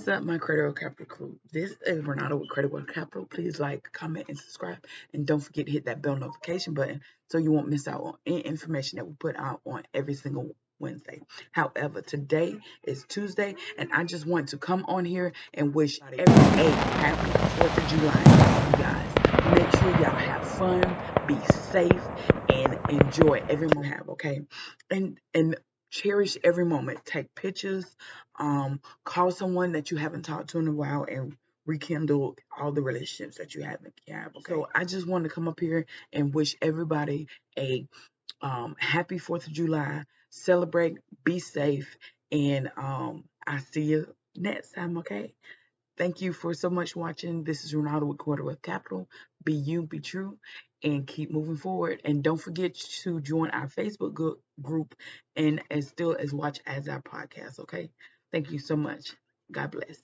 What's up, my Credit Capital crew? This is Renata with Credit Capital. Please like, comment, and subscribe. And don't forget to hit that bell notification button so you won't miss out on any information that we put out on every single Wednesday. However, today is Tuesday, and I just want to come on here and wish everybody a happy 4th of July, you guys. Make sure y'all have fun, be safe, and enjoy every moment you have, okay? And cherish every moment. Take pictures, call someone that you haven't talked to in a while and rekindle all the relationships that you have. Okay. So I just wanted to come up here and wish everybody a happy 4th of July. Celebrate, be safe, and I see you next time, okay? Thank you for so much watching. This is Ronaldo with Credit Capital. Be you, be true, and keep moving forward. And don't forget to join our Facebook group and as still as watch as our podcast, okay? Thank you so much. God bless.